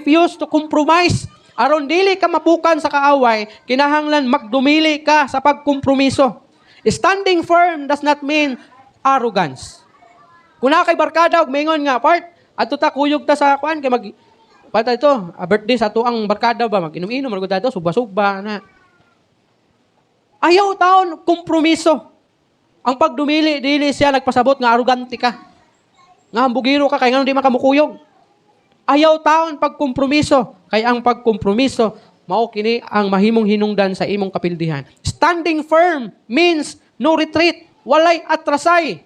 refuse to compromise. Aron dili ka mapukan sa kaaway, kinahanglan magdumili ka sa pagkompromiso. Standing firm does not mean arrogance. Kung kay barkada og maingon nga part, adto ta kuyog ta sa kuan kay mag pata ito, birthday sa tuang barkada ba mag-inom-inom magud ta suba-suba na. Ayaw taon kompromiso. Ang pagdumili dili siya nagpasabot nga arrogante ka. Nga hambugiro ka kay ngano di makamukuyog. Ayaw taon pagkompromiso. Kay ang pagkompromiso, mao kini ang mahimong hinungdan sa imong kapildihan. Standing firm means no retreat. Walay atrasay.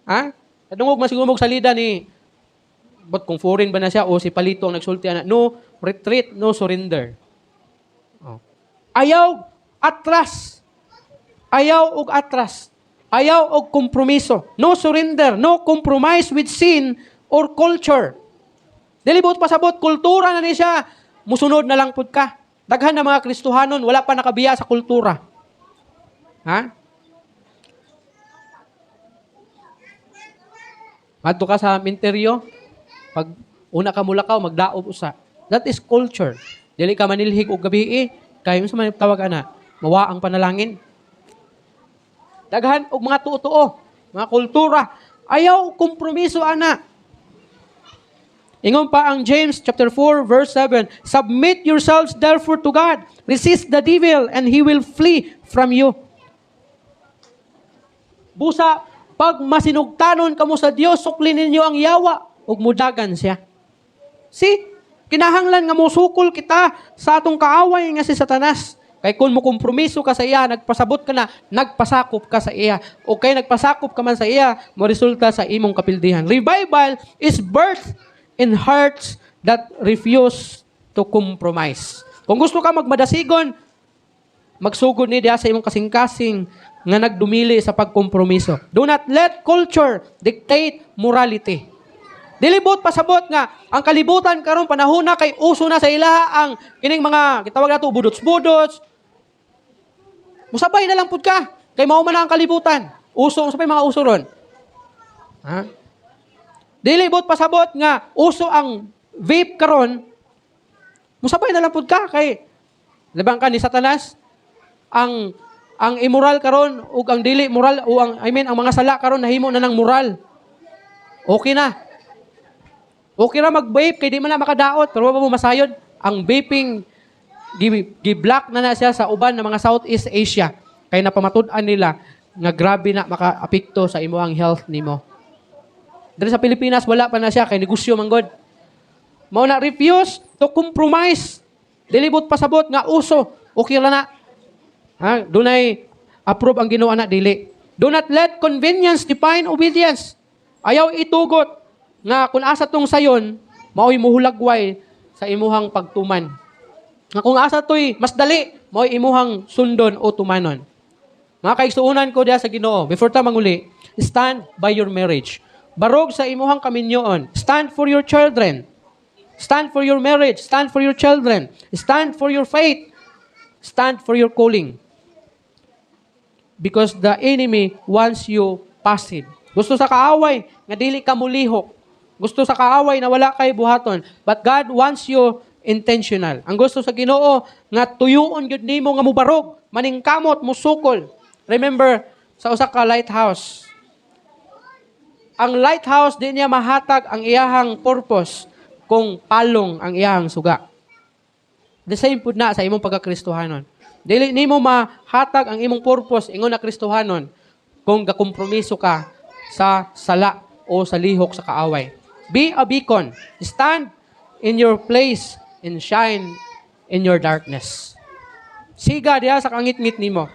Ha? Kadungog masiguro mong salida ni, but kung foreign ba na siya o si Palito ang nagsulti na, no retreat, no surrender. Oh. Ayaw atras. Ayaw og atras. Ayaw og kompromiso. No surrender, no compromise with sin or culture. Dilibot pasabot, kultura na ni siya, musunod na lang pud ka. Daghan na mga Kristohanon, wala pa nakabiya sa kultura. Ha? Madto ka sa minteryo, pag una ka mulakaw, magdaob usa. That is culture. Dili ka manilhig og gabi kay unsa man tawag ana, mawa ang panalangin. Daghan og mga tuo-tuo, mga kultura, ayaw kompromiso ana. Ingon pa ang James chapter 4 verse 7, submit yourselves therefore to God. Resist the devil and he will flee from you. Busa, pag masinugtanon kamo sa Dios, suklin ninyo ang yawa ug mudagan siya. See, kinahanglan nga musukol kita sa atong kaaway nga si Satanas. Kay kung mo kompromiso ka sa iya, nagpasabot ka na, nagpasakop ka sa iya. O kay nagpasakop ka man sa iya, mo resulta sa imong kapildihan. Revival is birth in hearts that refuse to compromise. Kung gusto ka magmadasigon, magsugod ni diya sa imong kasing-kasing nga nagdumili sa pagkompromiso. Do not let culture dictate morality. Dilibot pasabot nga, ang kalibutan karon panahon na kay uso na sa ilaha ang kining mga, kitawag nato, budots-budots. Musabay na lang pud ka, kay mao man ang kalibutan. Uso, sabay mga uso ron. Ha? Dilibot pasabot nga, uso ang vape karon, musabay na lang pud ka, kay labang ka ni Satanas, ang immoral karon ug ang dili moral o ang ang mga sala karon nahimo na ng moral. Okay na. Okay ra mag-vape kay di man na makadaot pero wa mo masayod. Ang vaping gi-block na siya sa uban ng mga Southeast Asia kay napamatud-an nila nga grabe na maka-apekto sa imong health nimo. Diri sa Pilipinas wala pa na siya kay negosyo man god. Mao na refuse to compromise. Dilibot pasabot nga uso. Okay ra na. Ha, dunay approve ang Ginoo ana dili. Do not let convenience define obedience. Ayaw itugot nga kung asa tong sayon, mao'y muhulagway sa imuhang pagtuman. Nga kung asa to'y mas dali, mao'y imuhang sundon o tumanon. Mga kaigsuunan ko diya sa Ginoo, before ta manguli, stand by your marriage. Barog sa imuhang kaminyoon. Stand for your children. Stand for your marriage. Stand for your children. Stand for your faith. Stand for your calling. Because the enemy wants you passive. Gusto sa kaaway nga dili ka mulihok. Gusto sa kaaway na wala kay buhaton. But God wants you intentional. Ang gusto sa Ginoo nga tuyuon gyud nimo nga mubarog, maningkamot, musukol. Remember sa usa ka lighthouse. Ang lighthouse di niya mahatag ang iyahang purpose kung palong ang iyahang suga. The same pud na sa imong pagkakristohanon. Dili nimo mahatag ang imong purpose ingon na Kristohanon kung gakompromiso ka sa sala o sa lihok sa kaaway. Be a beacon. Stand in your place and shine in your darkness. Siga diha sa kangit-ngit nimo.